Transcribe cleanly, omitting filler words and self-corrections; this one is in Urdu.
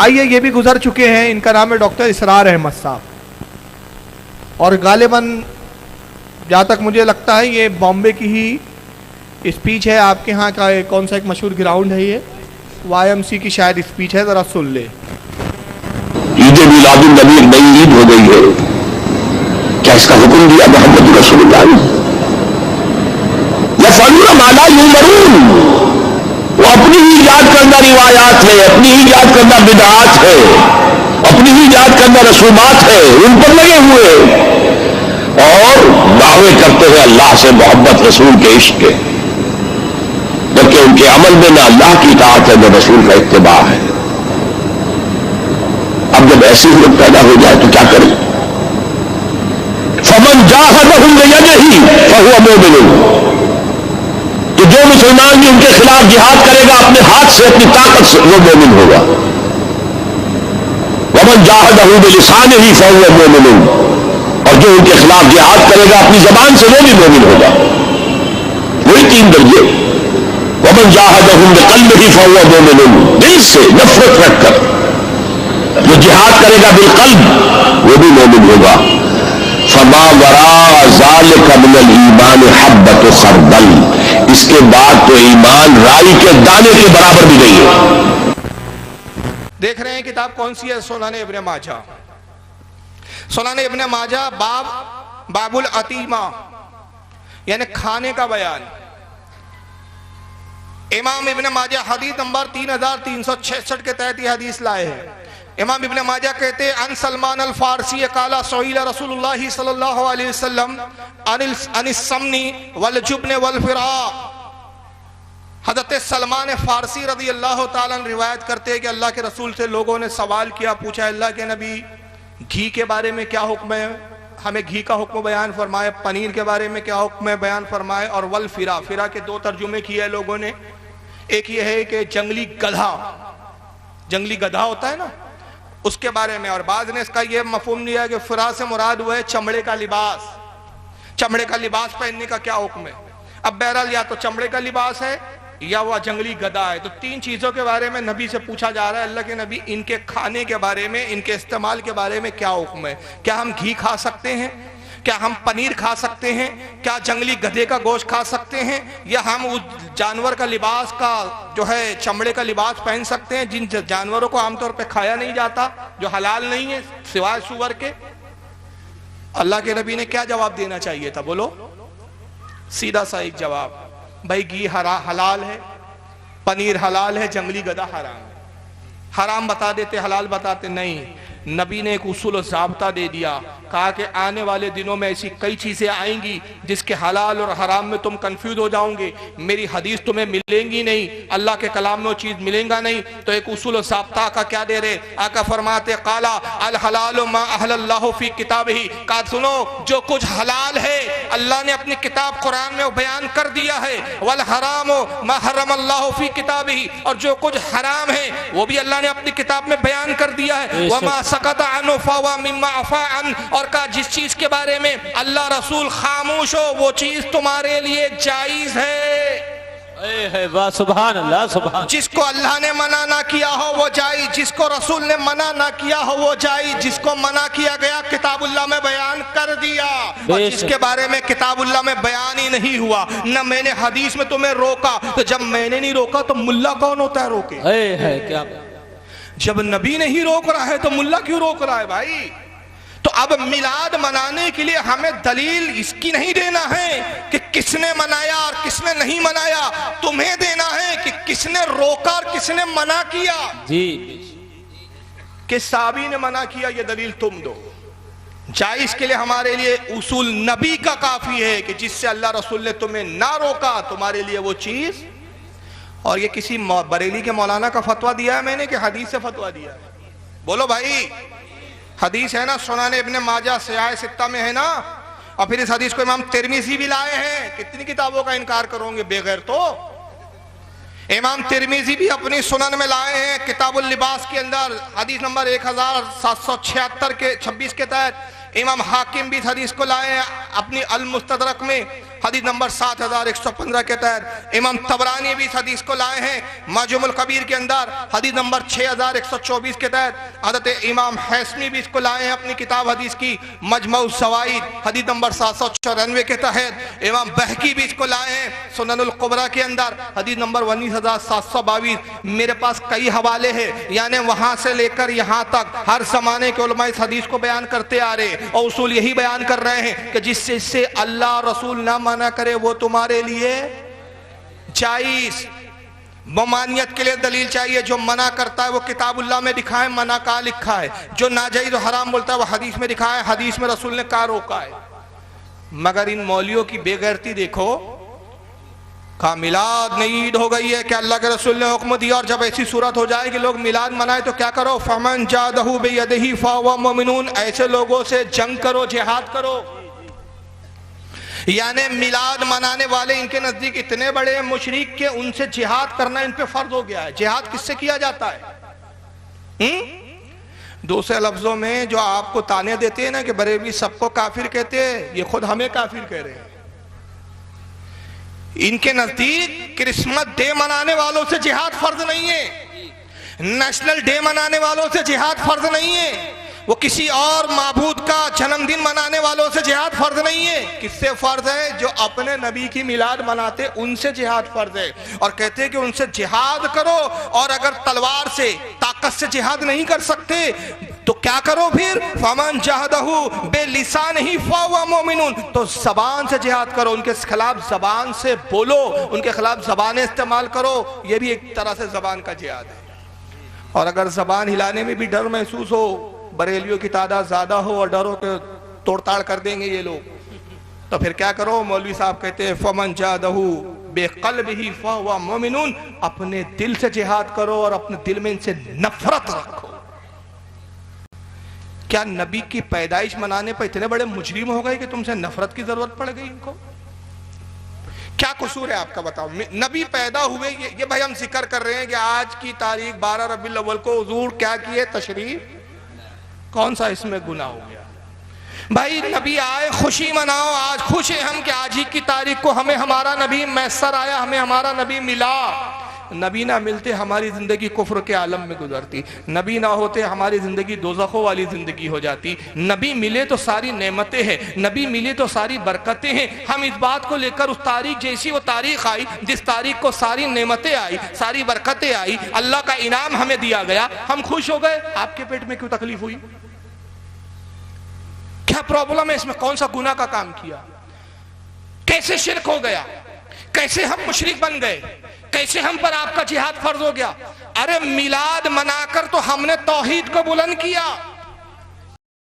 آئیے یہ بھی گزر چکے ہیں، ان کا نام ہے ڈاکٹر اسرار احمد صاحب، اور غالباً جہاں تک مجھے لگتا ہے یہ بامبے کی ہی اسپیچ ہے. آپ کے ہاں کا کون سا ایک مشہور گراؤنڈ ہے، یہ YMC کی شاید اسپیچ ہے، ذرا سن لے. عید میلاد النبی ایک نئی عید ہو گئی ہے، کیا اس کا حکم دیا محمد رسول اللہ نے؟ یفعلون ما لا یؤمرون، وہ اپنی ہی ایجاد کردہ روایات ہے، اپنی ہی ایجاد کردہ بدعات ہے، اپنی ہی ایجاد کردہ رسومات ہے، ان پر لگے ہوئے اور دعوے کرتے ہیں اللہ سے محبت، رسول کے عشق کے، جبکہ ان کے عمل میں نہ اللہ کی اطاعت ہے نہ رسول کا اتباع ہے. اب جب ایسی حالت پیدا ہو جائے تو کیا کریں؟ فمن جاہدہم بیدہ فہو مومن، تو جو مسلمان بھی ان کے خلاف جہاد کرے گا اپنے ہاتھ سے، اپنی طاقت سے، وہ مومن ہوگا. ومن جاہدہ بلسانہ فہو مومن، اور جو ان کے خلاف جہاد کرے گا اپنی زبان سے، وہ بھی مومن ہوگا. وہی 3 درجے. ومن جاہدہ بقلبہ فہو مومن، دل سے نفرت رکھ کر جو جہاد کرے گا بالقلب، وہ بھی مومن ہوگا. فما وراء ذلک من الایمان حبۃ خردل، اس کے بعد تو ایمان رائی کے دانے کے برابر بھی نہیں ہے. دیکھ رہے ہیں کتاب کون سی ہے؟ سنن ابن ماجہ. سنن ابن ماجہ باب العتیمہ، یعنی کھانے کا بیان. امام ابن ماجہ حدیث نمبر 3366 کے تحت یہ حدیث لائے ہیں. امام ابن ماجہ کہتے ہیں ان سلمان الفارسی قال سئل رسول اللہ صلی اللہ علیہ وسلم عن السمن والجبن والفراء. حضرت سلمان فارسی رضی اللہ تعالیٰ عنہ روایت کرتے ہیں کہ اللہ کے رسول سے لوگوں نے سوال کیا، پوچھا اللہ کے نبی گھی کے بارے میں کیا حکم ہے، ہمیں گھی کا حکم بیان فرمائے. پنیر کے بارے میں کیا حکم ہے بیان فرمائے. اور والفراء، فرا کے 2 ترجمے کیے ہیں لوگوں نے. ایک یہ ہے کہ جنگلی گدھا ہوتا ہے نا، اس کے بارے میں. اور بعض نے اس کا یہ مفہوم لیا کہ فرا سے مراد ہوا ہے چمڑے کا لباس. چمڑے کا لباس پہننے کا کیا حکم ہے؟ اب بہرحال یا تو چمڑے کا لباس ہے یا وہ جنگلی گدھا ہے. تو 3 چیزوں کے بارے میں نبی سے پوچھا جا رہا ہے، اللہ کے نبی ان کے کھانے کے بارے میں، ان کے استعمال کے بارے میں کیا حکم ہے؟ کیا ہم گھی کھا سکتے ہیں؟ کیا ہم پنیر کھا سکتے ہیں؟ کیا جنگلی گدھے کا گوشت کھا سکتے ہیں؟ یا ہم اس جانور کا لباس کا جو ہے چمڑے کا لباس پہن سکتے ہیں جن جانوروں کو عام طور پہ کھایا نہیں جاتا، جو حلال نہیں ہے سوائے سور کے؟ اللہ کے نبی نے کیا جواب دینا چاہیے تھا؟ بولو سیدھا سا ایک جواب، بھائی گھی حلال ہے، پنیر حلال ہے، جنگلی گدھا حرام ہے. حرام بتا دیتے، حلال بتاتے نہیں. نبی نے ایک اصول و ضابطہ دے دیا، کہا کہ آنے والے دنوں میں ایسی کئی چیزیں آئیں گی جس کے حلال اور حرام میں تم کنفیوز ہو جاؤں گے، میری حدیث تمہیں ملیں گی نہیں، اللہ کے کلام میں وہ چیز ملیں گا نہیں. تو ایک اصول و ضابطہ کا کیا دے رہے؟ آقا فرماتے قالا الحلال ما احل اللہ فی کتابہ، کہا سنو جو کچھ حلال ہے اللہ نے اپنی کتاب قرآن میں بیان کر دیا ہے، والحرام ما حرم اللہ فی کتابہ، اور جو کچھ حرام ہے وہ بھی اللہ نے اپنی کتاب میں بیان کر دیا ہے. وما سکت عنہ فہو مما عفا عنہ، اور کہا جس چیز کے بارے میں اللہ رسول خاموش ہو وہ چیز تمہارے لیے جائز ہے. سبحان اللہ، سبحان. جس کو اللہ نے منع نہ کیا ہو وہ جائز، جس کو رسول نے منع نہ کیا ہو وہ جائز، جس کو منع کیا گیا کتاب اللہ میں بیان کر دیا، اور جس کے بارے میں کتاب اللہ میں بیان ہی نہیں ہوا، نہ میں نے حدیث میں تمہیں روکا. تو جب میں نے نہیں روکا تو ملا کون ہوتا ہے روکے؟ کیا جب نبی نہیں روک رہا ہے تو ملا کیوں روک رہا ہے بھائی؟ تو اب میلاد منانے کے لیے ہمیں دلیل اس کی نہیں دینا ہے کہ کس نے منایا اور کس نے نہیں منایا، تمہیں دینا ہے کہ کس نے روکا اور کس نے منع کیا. جی کہ صحابی نے منع کیا یہ دلیل تم دو. جائز کے لیے ہمارے لیے اصول نبی کا کافی ہے کہ جس سے اللہ رسول نے تمہیں نہ روکا تمہارے لیے وہ چیز. اور یہ کسی بریلی کے مولانا کا فتویٰ دیا ہے میں نے کہ حدیث سے فتویٰ دیا ہے؟ بولو بھائی، حدیث ہے نا، سنن ابن ماجہ سیاہ 6 میں ہے نا، اور پھر اس حدیث کو امام ترمذی بھی لائے ہیں. کتنی کتابوں کا انکار کرو گے بے غیر تو؟ امام ترمذی بھی اپنی سنن میں لائے ہیں کتاب اللباس کے اندر حدیث نمبر 1776 کے 26 کے تحت. امام حاکم بھی اس حدیث کو لائے ہیں اپنی المستدرک میں حدیث نمبر 7115 کے تحت امام طبرانی بھی اس حدیث کو لائے ہیں معجم الکبیر کے اندر، حدیث نمبر 6124 کے تحت حضرت امام حیثمی بھی اس کو لائے ہیں اپنی کتاب حدیث کی مجمع الزوائد، حدیث نمبر 794 کے تحت امام بہقی بھی اس کو لائے ہیں سنن القبرہ کے اندر، حدیث نمبر 19722۔ میرے پاس کئی حوالے ہیں، یعنی وہاں سے لے کر یہاں تک ہر زمانے کے علماء اس حدیث کو بیان کرتے آ رہے اور اصول یہی بیان کر رہے ہیں کہ جس سے اللہ رسول نہ منع کرے وہ تمہارے لیے جائز۔ ممانعت کے لیے دلیل چاہیے، جو منع کرتا ہے وہ کتاب اللہ میں دکھائے منع کہاں لکھا ہے، جو ناجائز و حرام بولتا ہے وہ حدیث میں دکھائے حدیث میں رسول نے کہاں روکا ہے۔ مگر ان مولویوں کی بے غیرتی دیکھو، کہا میلاد نہیں عید ہو گئی ہے کہ اللہ کے رسول نے حکم دیا، اور جب ایسی صورت ہو جائے کہ لوگ میلاد منائے تو کیا کرو، فمن جادہ بیدہ فہو مؤمن، ایسے لوگوں سے جنگ کرو، جہاد کرو۔ یعنی میلاد منانے والے ان کے نزدیک اتنے بڑے مشرک کہ ان سے جہاد کرنا ان پہ فرض ہو گیا ہے۔ جہاد کس سے کیا جاتا ہے؟ دوسرے لفظوں میں جو آپ کو تانے دیتے ہیں نا کہ بریلوی سب کو کافر کہتے ہیں، یہ خود ہمیں کافر کہہ رہے ہیں۔ ان کے نزدیک کرسمس ڈے منانے والوں سے جہاد فرض نہیں ہے، نیشنل ڈے منانے والوں سے جہاد فرض نہیں ہے، وہ کسی اور معبود کا جنم دن منانے والوں سے جہاد فرض نہیں ہے۔ کس سے فرض ہے؟ جو اپنے نبی کی میلاد مناتے ان سے جہاد فرض ہے، اور کہتے ہیں کہ ان سے جہاد کرو، اور اگر تلوار سے طاقت سے جہاد نہیں کر سکتے تو کیا کرو پھر؟ فَمَنْ جَاهَدَهُ بِلِسَانِهِ فَهُوَ مُؤْمِنٌ، تو زبان سے جہاد کرو، ان کے خلاف زبان سے بولو، ان کے خلاف زبانیں استعمال کرو، یہ بھی ایک طرح سے زبان کا جہاد ہے۔ اور اگر زبان ہلانے میں بھی ڈر محسوس ہو، بریلیوں کی تعداد زیادہ ہو اور ڈرو کہ توڑ تاڑ کر دیں گے یہ لوگ، تو پھر کیا کرو؟ مولوی صاحب کہتے ہیں فَمَنْ جَاهَدَهُ بِقَلْبِهِ فَهُوَ مُؤْمِنٌ، اپنے دل سے جہاد کرو اور اپنے دل میں ان سے نفرت رکھو۔ کیا نبی کی پیدائش منانے پر اتنے بڑے مجرم ہو گئے کہ تم سے نفرت کی ضرورت پڑ گئی ان کو؟ کیا قصور ہے آپ کا بتاؤ؟ نبی پیدا ہوئے، یہ بھائی ہم ذکر کر رہے ہیں کہ آج کی تاریخ 12 ربیع الاول کو حضور کیا کیے؟ تشریف، کون سا اس میں گناہ ہو گیا؟ بھائی نبی آئے، خوشی مناؤ، آج خوش ہیں ہم کہ آج ہی کی تاریخ کو ہمیں ہمارا نبی میسر آیا، ہمیں ہمارا نبی ملا۔ نبی نہ ملتے ہماری زندگی کفر کے عالم میں گزرتی، نبی نہ ہوتے ہماری زندگی دوزخوں والی زندگی ہو جاتی۔ نبی ملے تو ساری نعمتیں ہیں، نبی ملے تو ساری برکتیں ہیں۔ ہم اس بات کو لے کر اس تاریخ جیسی وہ تاریخ آئی جس تاریخ کو ساری نعمتیں آئی، ساری برکتیں آئی، اللہ کا انعام ہمیں دیا گیا، ہم خوش ہو گئے۔ آپ کے پیٹ میں کیوں تکلیف ہوئی؟ کیا پرابلم ہے اس میں؟ کون سا گناہ کا کام کیا؟ کیسے شرک ہو گیا؟ کیسے ہم مشرک بن گئے؟ کیسے ہم پر آپ کا جہاد فرض ہو گیا؟ ارے میلاد منا کر تو ہم نے توحید کو بلند کیا۔